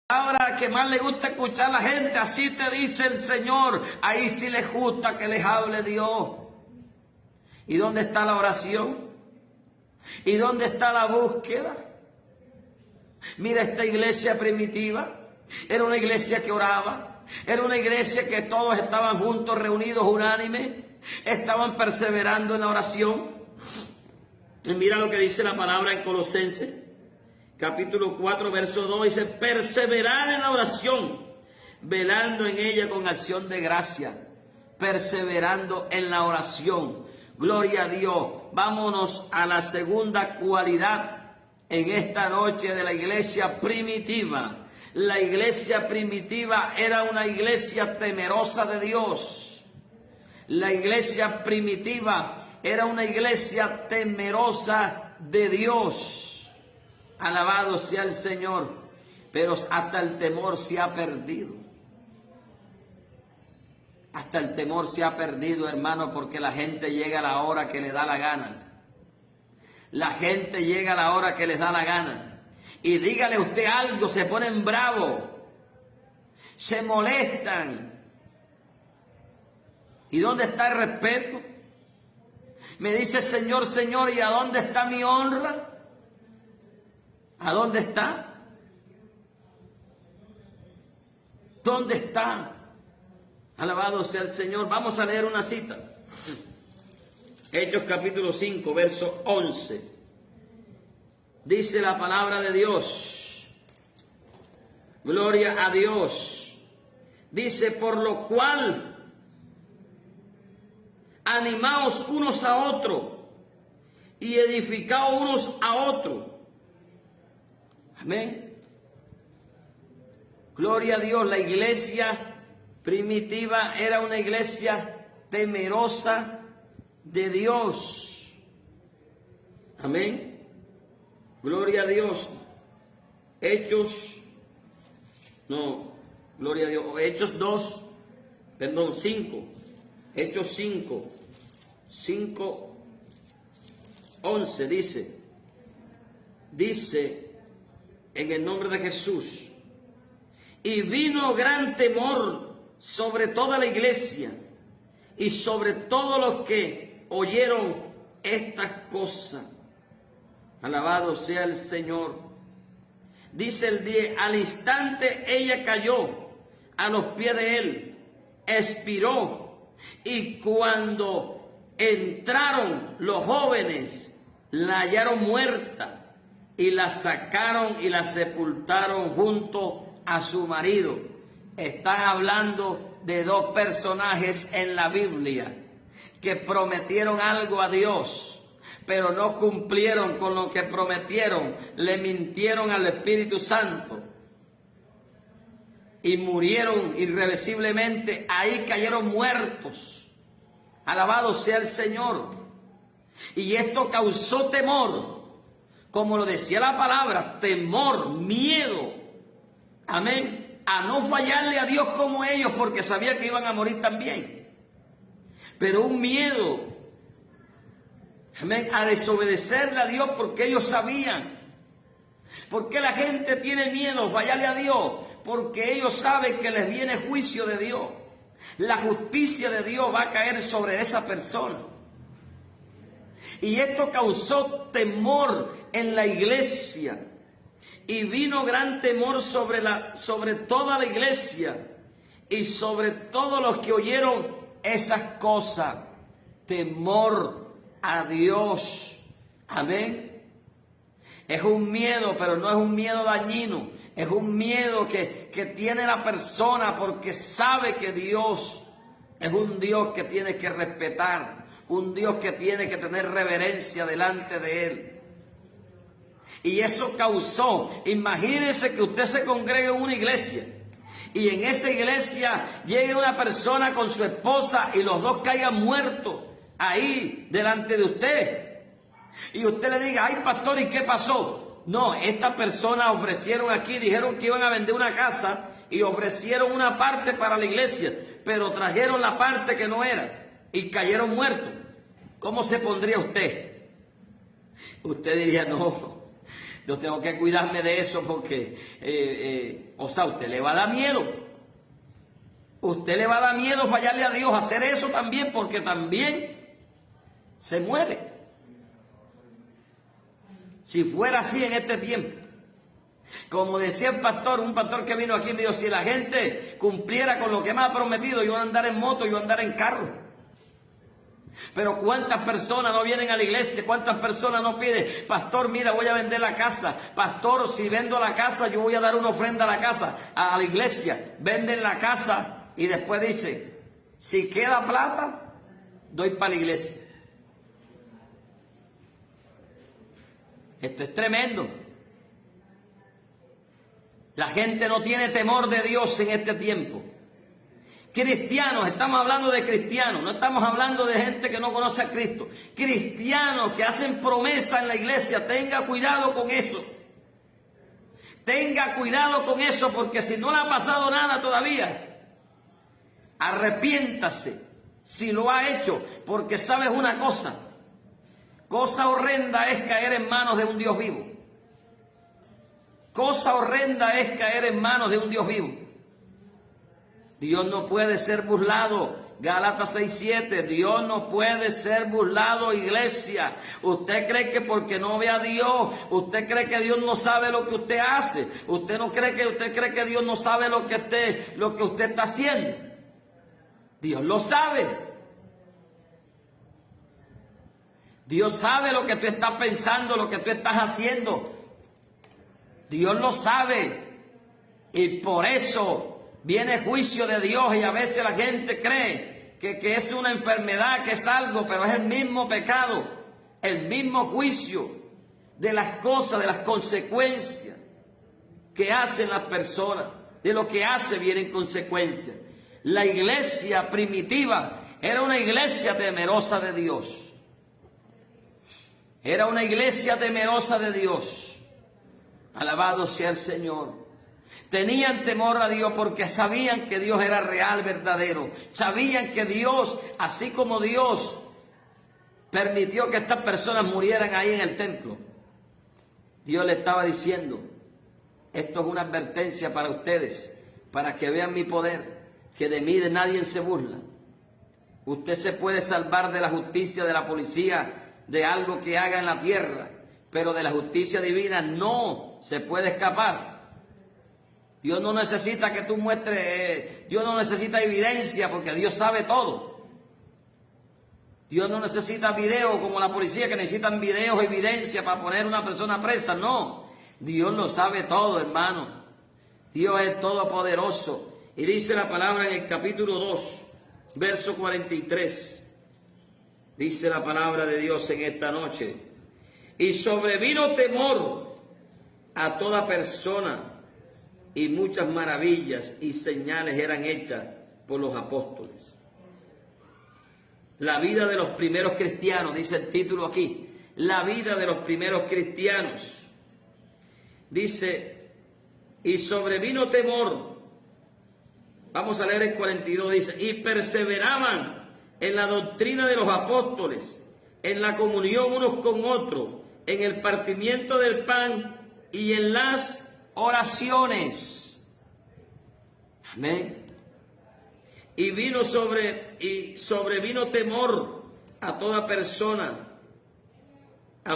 palabra que más le gusta escuchar a la gente, así te dice el Señor, ahí sí les gusta que les hable Dios. ¿Y dónde está la oración? ¿Y dónde está la búsqueda? Mira esta iglesia primitiva, era una iglesia que oraba, era una iglesia que todos estaban juntos, reunidos, unánimes, estaban perseverando en la oración. Y mira lo que dice la palabra en Colosenses, capítulo 4, verso 2, dice, perseverar en la oración, velando en ella con acción de gracia, perseverando en la oración. Gloria a Dios. Vámonos a la segunda cualidad en esta noche de la iglesia primitiva. La iglesia primitiva era una iglesia temerosa de Dios. La iglesia primitiva era una iglesia temerosa de Dios. Alabado sea el Señor. Pero hasta el temor se ha perdido. Hasta el temor se ha perdido, hermano, porque la gente llega a la hora que le da la gana. La gente llega a la hora que les da la gana. Y dígale usted algo, se ponen bravos, se molestan. ¿Y dónde está el respeto? Me dice Señor, Señor, ¿y a dónde está mi honra? ¿A dónde está? ¿Dónde está? Alabado sea el Señor. Vamos a leer una cita. Hechos capítulo 5, verso 11. Dice la palabra de Dios. Gloria a Dios. Dice, por lo cual, animaos unos a otros y edificaos unos a otros. Amén. Gloria a Dios. La iglesia primitiva era una iglesia temerosa de Dios. Amén. Gloria a Dios. Hechos 5. Hechos 5, 11 dice en el nombre de Jesús, y vino gran temor sobre toda la iglesia y sobre todos los que oyeron estas cosas. Alabado sea el Señor. Dice el 10, al instante ella cayó a los pies de él, expiró, y cuando entraron los jóvenes, la hallaron muerta y la sacaron y la sepultaron junto a su marido. Están hablando de dos personajes en la Biblia que prometieron algo a Dios, pero no cumplieron con lo que prometieron, le mintieron al Espíritu Santo y murieron irreversiblemente, ahí cayeron muertos. Alabado sea el Señor. Y esto causó temor, como lo decía la palabra, temor, miedo, amén, a no fallarle a Dios como ellos, porque sabía que iban a morir también. Pero un miedo, amén, a desobedecerle a Dios, porque ellos sabían. ¿Por qué la gente tiene miedo a fallarle a Dios? Porque ellos saben que les viene juicio de Dios. La justicia de Dios va a caer sobre esa persona. Y esto causó temor en la iglesia. Y vino gran temor sobre toda la iglesia y sobre todos los que oyeron esas cosas. Temor a Dios. Amén. Es un miedo, pero no es un miedo dañino. Es un miedo que tiene la persona porque sabe que Dios es un Dios que tiene que respetar, un Dios que tiene que tener reverencia delante de Él. Y eso causó, imagínense que usted se congregue en una iglesia y en esa iglesia llegue una persona con su esposa y los dos caigan muertos ahí delante de usted. Y usted le diga, ay pastor, ¿y qué pasó? No, estas personas ofrecieron aquí, dijeron que iban a vender una casa y ofrecieron una parte para la iglesia, pero trajeron la parte que no era y cayeron muertos. ¿Cómo se pondría usted? Usted diría, no, Yo tengo que cuidarme de eso porque, o sea, usted le va a dar miedo. Usted le va a dar miedo fallarle a Dios, hacer eso también, porque también se muere. Si fuera así en este tiempo. Como decía el pastor, un pastor que vino aquí me dijo, si la gente cumpliera con lo que me ha prometido, yo voy a andar en moto, yo voy a andar en carro. Pero ¿cuántas personas no vienen a la iglesia? ¿Cuántas personas no piden, pastor, mira, voy a vender la casa? Pastor, si vendo la casa, yo voy a dar una ofrenda a la casa, a la iglesia. Venden la casa y después dice, si queda plata, doy para la iglesia. Esto es tremendo. La gente no tiene temor de Dios en este tiempo. Cristianos, estamos hablando de cristianos, no estamos hablando de gente que no conoce a Cristo. Cristianos que hacen promesa en la iglesia, tenga cuidado con eso. Tenga cuidado con eso, porque si no le ha pasado nada todavía, arrepiéntase si lo ha hecho, porque sabes una cosa horrenda es caer en manos de un Dios vivo. Cosa horrenda es caer en manos de un Dios vivo. Dios no puede ser burlado. Gálatas 6:7. Dios no puede ser burlado, iglesia. Usted cree que porque no ve a Dios, usted cree que Dios no sabe lo que usted hace. Usted cree que Dios no sabe lo que usted está haciendo. Dios lo sabe. Dios sabe lo que tú estás pensando, lo que tú estás haciendo. Dios lo sabe. Y por eso viene juicio de Dios, y a veces la gente cree que es una enfermedad, que es algo, pero es el mismo pecado, el mismo juicio de las cosas, de las consecuencias que hacen las personas. De lo que hace vienen consecuencias. La iglesia primitiva era una iglesia temerosa de Dios. Era una iglesia temerosa de Dios. Alabado sea el Señor. Tenían temor a Dios porque sabían que Dios era real, verdadero. Sabían que Dios, así como Dios permitió que estas personas murieran ahí en el templo, Dios le estaba diciendo, esto es una advertencia para ustedes, para que vean mi poder, que de mí de nadie se burla. Usted se puede salvar de la justicia de la policía, de algo que haga en la tierra, pero de la justicia divina no se puede escapar. Dios no necesita que tú muestres, Dios no necesita evidencia, porque Dios sabe todo. Dios no necesita video como la policía, que necesitan videos, evidencia para poner a una persona presa. No, Dios lo sabe todo, hermano. Dios es todopoderoso. Y dice la palabra en el capítulo 2, verso 43. Dice la palabra de Dios en esta noche. Y sobrevino temor a toda persona, y muchas maravillas y señales eran hechas por los apóstoles. La vida de los primeros cristianos, dice el título aquí. La vida de los primeros cristianos. Dice, y sobrevino temor. Vamos a leer el 42, dice, y perseveraban en la doctrina de los apóstoles, en la comunión unos con otros, en el partimiento del pan y en las oraciones. Amén. Y sobrevino temor a toda persona,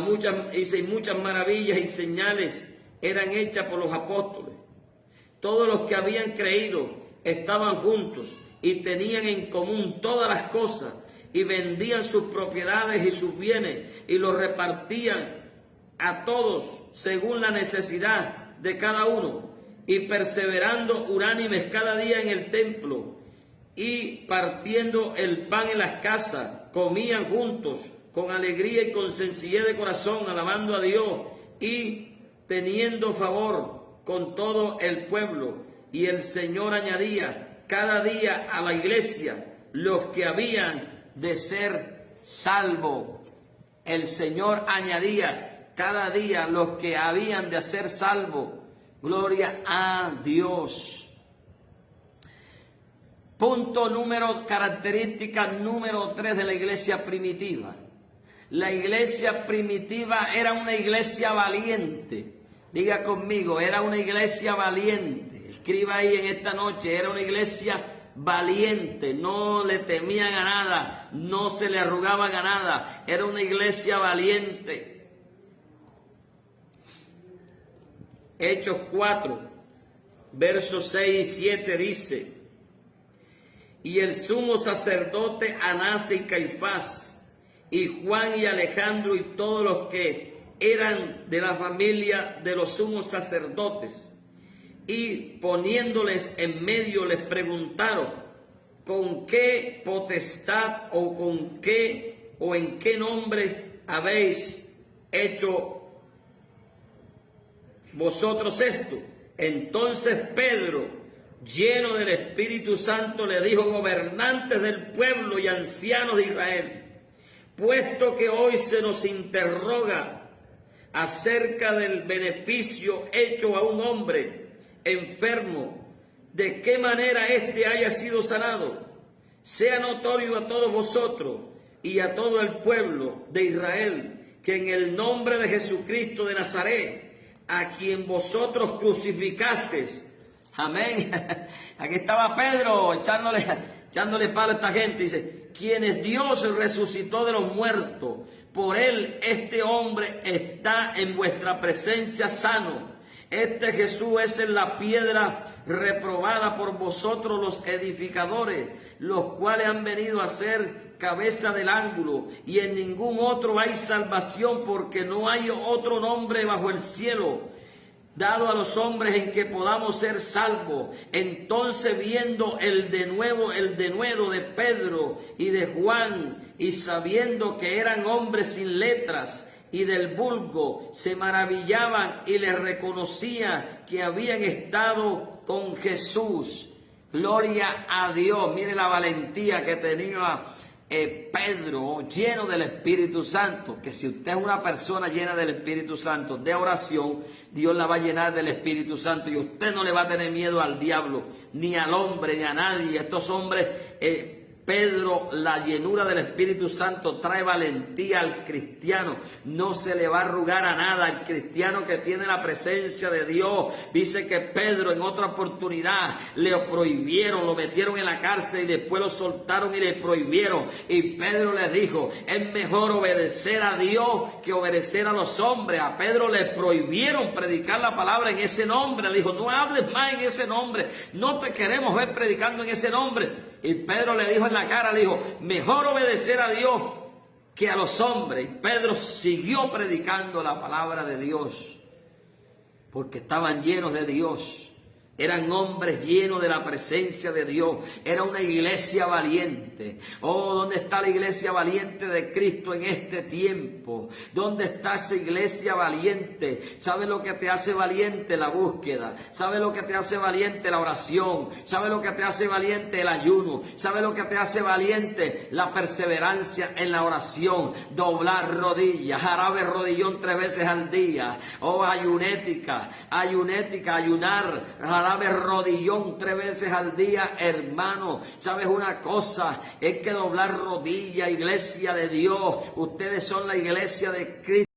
muchas maravillas y señales eran hechas por los apóstoles. Todos los que habían creído estaban juntos y tenían en común todas las cosas, y vendían sus propiedades y sus bienes y los repartían a todos según la necesidad de cada uno, y perseverando unánimes cada día en el templo y partiendo el pan en las casas, comían juntos con alegría y con sencillez de corazón, alabando a Dios y teniendo favor con todo el pueblo. Y el Señor añadía cada día a la iglesia los que habían de ser salvos. El Señor añadía cada día los que habían de ser salvos. Gloria a Dios. Característica número 3 de la iglesia primitiva. La iglesia primitiva era una iglesia valiente. Diga conmigo, era una iglesia valiente. Escriba ahí en esta noche, era una iglesia valiente, no le temían a nada, no se le arrugaban a nada, era una iglesia valiente. Hechos 4, versos 6 y 7 dice: y el sumo sacerdote Anás y Caifás, y Juan y Alejandro y todos los que eran de la familia de los sumos sacerdotes, y poniéndoles en medio les preguntaron: ¿con qué potestad o con qué o en qué nombre habéis hecho vosotros esto? Entonces Pedro, lleno del Espíritu Santo, le dijo: gobernantes del pueblo y ancianos de Israel, puesto que hoy se nos interroga acerca del beneficio hecho a un hombre enfermo, de qué manera éste haya sido sanado, sea notorio a todos vosotros y a todo el pueblo de Israel, que en el nombre de Jesucristo de Nazaret, a quien vosotros crucificasteis, amén. Aquí estaba Pedro echándole palo a esta gente. Dice: quienes Dios resucitó de los muertos, por él este hombre está en vuestra presencia sano. Este Jesús es la piedra reprobada por vosotros los edificadores, los cuales han venido a ser cabeza del ángulo, y en ningún otro hay salvación, porque no hay otro nombre bajo el cielo dado a los hombres en que podamos ser salvos. Entonces, viendo el denuedo de Pedro y de Juan, y sabiendo que eran hombres sin letras y del vulgo, se maravillaban y les reconocía que habían estado con Jesús. Gloria a Dios. Mire la valentía que tenía Pedro, lleno del Espíritu Santo. Que si usted es una persona llena del Espíritu Santo, de oración, Dios la va a llenar del Espíritu Santo, y usted no le va a tener miedo al diablo, ni al hombre, ni a nadie. Estos hombres, Pedro, la llenura del Espíritu Santo trae valentía al cristiano. No se le va a arrugar a nada. El cristiano que tiene la presencia de Dios. Dice que Pedro en otra oportunidad le prohibieron, lo metieron en la cárcel y después lo soltaron y le prohibieron. Y Pedro le dijo: es mejor obedecer a Dios que obedecer a los hombres. A Pedro le prohibieron predicar la palabra en ese nombre. Le dijo: no hables más en ese nombre. No te queremos ver predicando en ese nombre. Y Pedro le dijo en la cara, le dijo: mejor obedecer a Dios que a los hombres. Y Pedro siguió predicando la palabra de Dios, porque estaban llenos de Dios. Eran hombres llenos de la presencia de Dios. Era una iglesia valiente. Oh, ¿dónde está la iglesia valiente de Cristo en este tiempo? ¿Dónde está esa iglesia valiente? ¿Sabe lo que te hace valiente? La búsqueda. ¿Sabe lo que te hace valiente? La oración. ¿Sabe lo que te hace valiente? El ayuno. ¿Sabe lo que te hace valiente? La perseverancia en la oración. Doblar rodillas. Jarabe rodillón 3 veces al día. Oh, ayunética, ayunar. Jarabe rodillón 3 veces al día, hermano. ¿Sabes una cosa? Es que doblar rodilla, iglesia de Dios. Ustedes son la iglesia de Cristo.